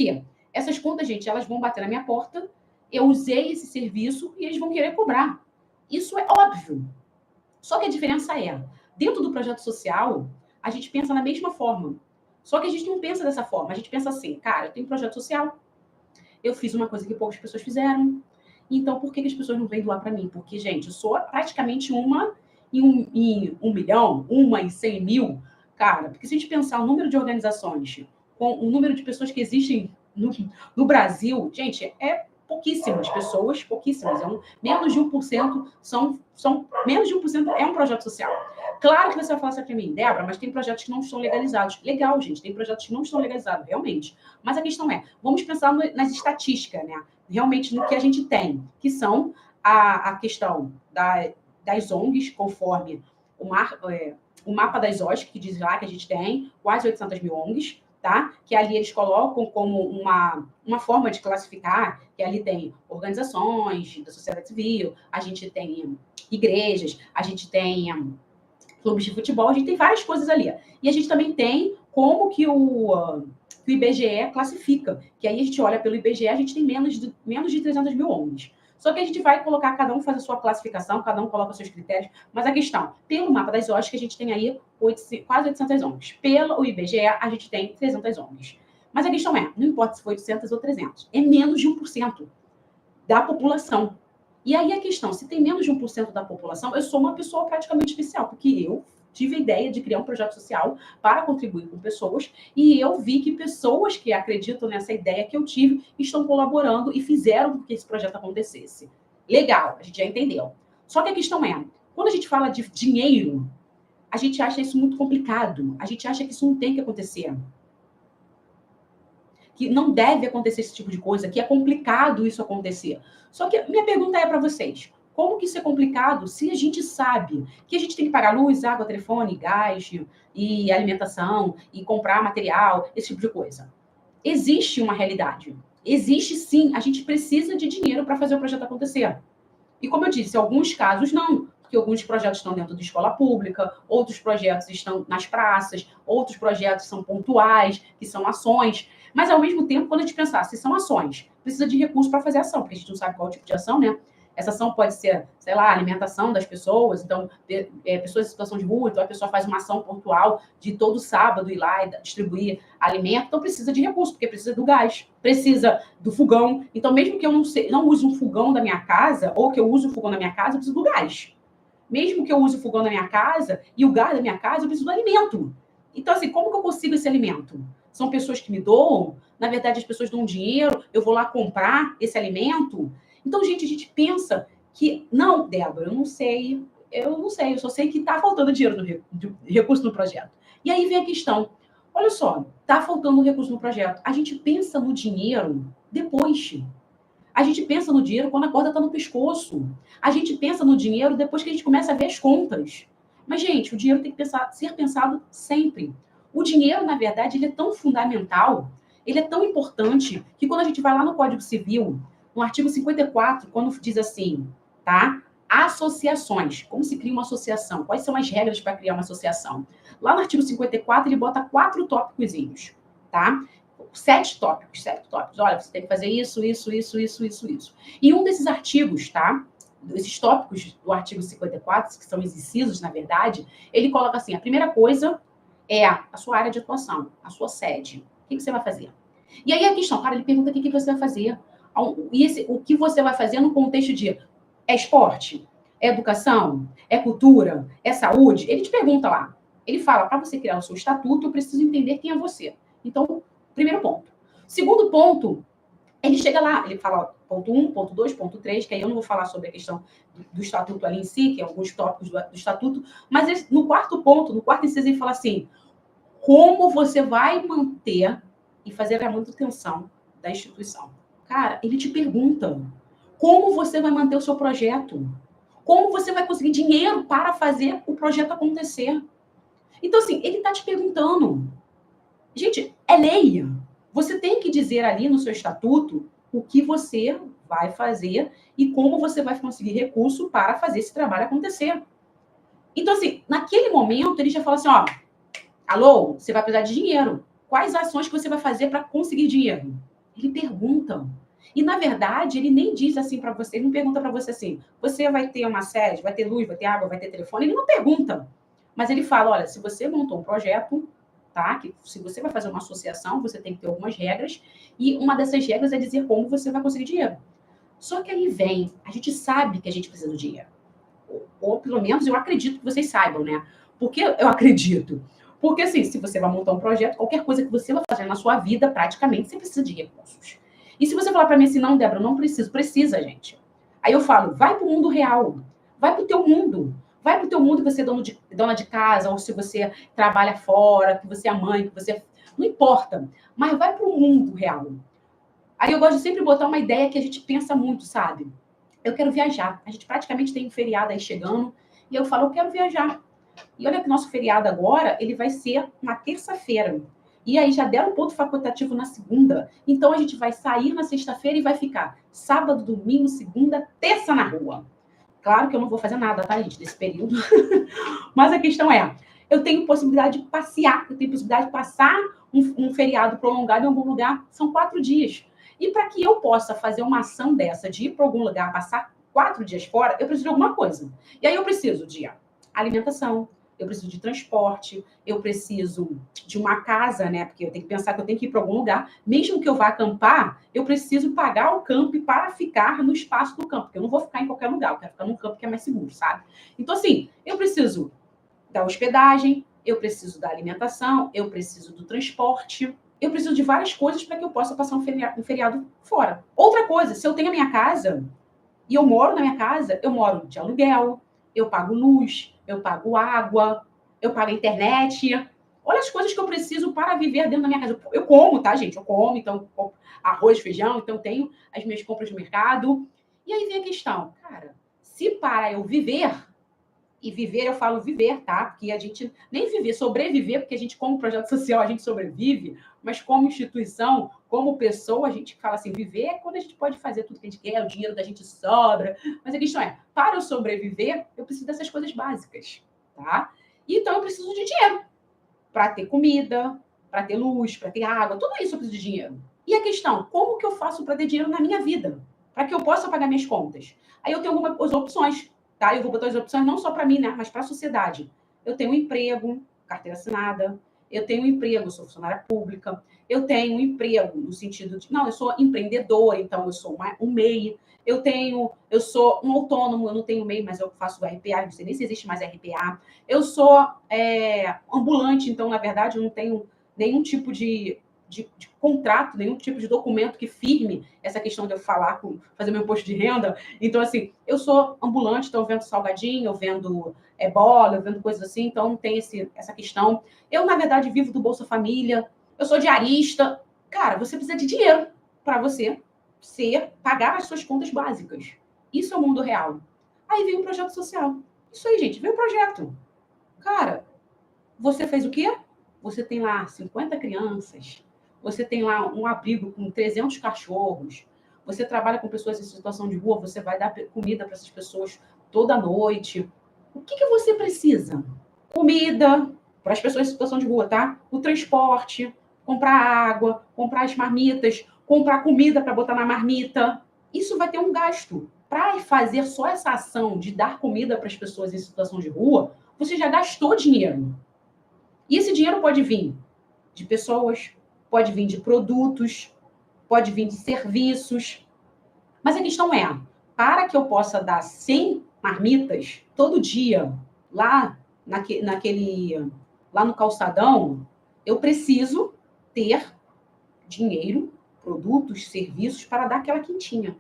quê? Essas contas, gente, elas vão bater na minha porta, eu usei esse serviço e eles vão querer cobrar. Isso é óbvio. Só que a diferença é, dentro do projeto social, a gente pensa na mesma forma. Só que a gente não pensa dessa forma. A gente pensa assim, cara, eu tenho um projeto social, eu fiz uma coisa que poucas pessoas fizeram, então por que as pessoas não vêm doar para mim? Porque, gente, eu sou praticamente uma em 1 milhão, uma em 100 mil, cara, porque se a gente pensar o número de organizações, com o número de pessoas que existem no Brasil, gente, é pouquíssimas pessoas, pouquíssimas, menos de 1% são menos de 1% é um projeto social. Claro que você vai falar assim para mim, Débora, mas tem projetos que não estão legalizados. Legal, gente, tem projetos que não estão legalizados, realmente. Mas a questão é, vamos pensar nas estatísticas, né? Realmente no que a gente tem, que são a questão das ONGs, conforme o mapa das ONGs, que diz lá que a gente tem quase 800 mil ONGs, tá? Que ali eles colocam como uma forma de classificar, que ali tem organizações da sociedade civil, a gente tem igrejas, a gente tem clubes de futebol, a gente tem várias coisas ali. E a gente também tem como que o IBGE classifica, que aí a gente olha pelo IBGE, a gente tem menos de 300 mil ONGs. Só que a gente vai colocar, cada um faz a sua classificação, cada um coloca os seus critérios, mas a questão, pelo mapa das ONGs, que a gente tem aí quase 800 ONGs. Pelo IBGE, a gente tem 300 ONGs. Mas a questão é, não importa se foi 800 ou 300, é menos de 1% da população. E aí a questão, se tem menos de 1% da população, eu sou uma pessoa praticamente especial, porque eu tive a ideia de criar um projeto social para contribuir com pessoas, e eu vi que pessoas que acreditam nessa ideia que eu tive estão colaborando e fizeram com que esse projeto acontecesse. Legal, a gente já entendeu. Só que a questão é, quando a gente fala de dinheiro, a gente acha isso muito complicado, a gente acha que isso não tem que acontecer. Que não deve acontecer esse tipo de coisa, que é complicado isso acontecer. Só que minha pergunta é para vocês, como que isso é complicado se a gente sabe que a gente tem que pagar luz, água, telefone, gás e alimentação e comprar material, esse tipo de coisa? Existe uma realidade. Existe sim, a gente precisa de dinheiro para fazer o projeto acontecer. E como eu disse, alguns casos não, porque alguns projetos estão dentro de escola pública, outros projetos estão nas praças, outros projetos são pontuais, que são ações. Mas, ao mesmo tempo, quando a gente pensar, se são ações, precisa de recursos para fazer ação, porque a gente não sabe qual é o tipo de ação, né? Essa ação pode ser, sei lá, alimentação das pessoas, então, pessoas em situação de rua, então a pessoa faz uma ação pontual de todo sábado ir lá e distribuir alimento, então precisa de recursos, porque precisa do gás, precisa do fogão. Então, mesmo que eu não use um fogão da minha casa, ou que eu use o fogão da minha casa, eu preciso do gás. Mesmo que eu use o fogão da minha casa e o gás da minha casa, eu preciso do alimento. Então, assim, como que eu consigo esse alimento? São pessoas que me doam? Na verdade, as pessoas dão dinheiro, eu vou lá comprar esse alimento? Então, gente, a gente pensa que, não, Débora, eu não sei, eu só sei que está faltando dinheiro recurso no projeto. E aí vem a questão, olha só, está faltando recurso no projeto. A gente pensa no dinheiro depois. A gente pensa no dinheiro quando a corda está no pescoço. A gente pensa no dinheiro depois que a gente começa a ver as contas. Mas, gente, o dinheiro tem que ser pensado sempre. O dinheiro, na verdade, ele é tão fundamental, ele é tão importante, que quando a gente vai lá no Código Civil, no artigo 54, quando diz assim, tá? Associações. Como se cria uma associação? Quais são as regras para criar uma associação? Lá no artigo 54, ele bota 4 tópicos, tá? 7 tópicos. Olha, você tem que fazer isso. E um desses artigos, tá? Esses tópicos do artigo 54, que são os incisos, na verdade, ele coloca assim, a primeira coisa é a sua área de atuação, a sua sede. O que você vai fazer? E aí a questão, cara, ele pergunta o que você vai fazer. E o que você vai fazer no contexto de é esporte? É educação? É cultura? É saúde? Ele te pergunta lá. Ele fala, para você criar o seu estatuto, eu preciso entender quem é você. Então, primeiro ponto. Segundo ponto, ele chega lá, ele fala ponto 1, ponto 2, ponto 3, que aí eu não vou falar sobre a questão do estatuto ali em si, que é alguns tópicos do estatuto, mas no quarto ponto, no quarto inciso, ele fala assim, como você vai manter e fazer a manutenção da instituição? Cara, ele te pergunta, como você vai manter o seu projeto? Como você vai conseguir dinheiro para fazer o projeto acontecer? Então, assim, ele está te perguntando. Gente, é lei. Você tem que dizer ali no seu estatuto o que você vai fazer e como você vai conseguir recurso para fazer esse trabalho acontecer. Então, assim, naquele momento, ele já fala assim, ó, alô, você vai precisar de dinheiro. Quais ações que você vai fazer para conseguir dinheiro? Ele pergunta. E, na verdade, ele nem diz assim para você, ele não pergunta para você assim, você vai ter uma sede, vai ter luz, vai ter água, vai ter telefone, ele não pergunta. Mas ele fala, olha, se você montou um projeto, tá? Que se você vai fazer uma associação, você tem que ter algumas regras, e uma dessas regras é dizer como você vai conseguir dinheiro. Só que aí vem, a gente sabe que a gente precisa do dinheiro. Ou pelo menos eu acredito que vocês saibam, né? Por que eu acredito? Porque, assim, se você vai montar um projeto, qualquer coisa que você vai fazer na sua vida, praticamente, você precisa de recursos. E se você falar para mim assim, não, Débora, não preciso, precisa, gente. Aí eu falo, vai para o mundo real, vai para o teu mundo. Vai para o teu mundo que você é dona de casa, ou se você trabalha fora, que você é mãe, que você... Não importa, mas vai para o mundo real. Aí eu gosto de sempre botar uma ideia que a gente pensa muito, sabe? Eu quero viajar. A gente praticamente tem um feriado aí chegando, e eu falo, eu quero viajar. E olha que nosso feriado agora, ele vai ser na terça-feira. E aí já deram um ponto facultativo na segunda. Então a gente vai sair na sexta-feira e vai ficar sábado, domingo, segunda, terça na rua. Claro que eu não vou fazer nada, tá, gente, nesse período. Mas a questão é, eu tenho possibilidade de passear, eu tenho possibilidade de passar um feriado prolongado em algum lugar. São 4 dias. E para que eu possa fazer uma ação dessa, de ir para algum lugar, passar 4 dias fora, eu preciso de alguma coisa. E aí eu preciso de alimentação, eu preciso de transporte, eu preciso de uma casa, né? Porque eu tenho que pensar que eu tenho que ir para algum lugar. Mesmo que eu vá acampar, eu preciso pagar o camp para ficar no espaço do campo, porque eu não vou ficar em qualquer lugar, eu quero ficar num campo que é mais seguro, sabe? Então, assim, eu preciso da hospedagem, eu preciso da alimentação, eu preciso do transporte, eu preciso de várias coisas para que eu possa passar um feriado fora. Outra coisa, se eu tenho a minha casa e eu moro na minha casa, eu moro de aluguel, eu pago luz, eu pago água, eu pago internet. Olha as coisas que eu preciso para viver dentro da minha casa. Eu como, tá, gente? Eu como, então, arroz, feijão, então tenho as minhas compras no mercado. E aí vem a questão, cara, se para eu viver, e viver, eu falo viver, tá? Porque a gente nem viver, sobreviver, porque a gente, como projeto social, a gente sobrevive, mas como instituição, como pessoa, a gente fala assim, viver é quando a gente pode fazer tudo que a gente quer, o dinheiro da gente sobra. Mas a questão é, para eu sobreviver, eu preciso dessas coisas básicas, tá? Então eu preciso de dinheiro para ter comida, para ter luz, para ter água, tudo isso eu preciso de dinheiro. E a questão, como que eu faço para ter dinheiro na minha vida? Para que eu possa pagar minhas contas? Aí eu tenho algumas opções, tá? Eu vou botar as opções não só para mim, né? Mas para a sociedade. Eu tenho um emprego, carteira assinada. Eu tenho um emprego, eu sou funcionária pública. Eu tenho um emprego no sentido de... Não, eu sou empreendedora, então eu sou um MEI. Eu sou um autônomo, eu não tenho MEI, mas eu faço RPA, não sei nem se existe mais RPA. Eu sou ambulante, então, na verdade, eu não tenho nenhum tipo de contrato, nenhum tipo de documento que firme essa questão de eu fazer meu imposto de renda. Então, assim, eu sou ambulante, então eu vendo salgadinho, eu vendo bola, eu vendo coisas assim, então não tem essa questão. Eu, na verdade, vivo do Bolsa Família, eu sou diarista. Cara, você precisa de dinheiro para você pagar as suas contas básicas. Isso é o mundo real. Aí vem um projeto social. Isso aí, gente, vem o projeto. Cara, você fez o quê? Você tem lá 50 crianças, você tem lá um abrigo com 300 cachorros, você trabalha com pessoas em situação de rua, você vai dar comida para essas pessoas toda noite. O que você precisa? Comida para as pessoas em situação de rua, tá? O transporte, comprar água, comprar as marmitas, comprar comida para botar na marmita. Isso vai ter um gasto. Para fazer só essa ação de dar comida para as pessoas em situação de rua, você já gastou dinheiro. E esse dinheiro pode vir de pessoas, pode vir de produtos, pode vir de serviços. Mas a questão é, para que eu possa dar 100 marmitas todo dia lá lá no calçadão, eu preciso ter dinheiro, produtos, serviços para dar aquela quentinha.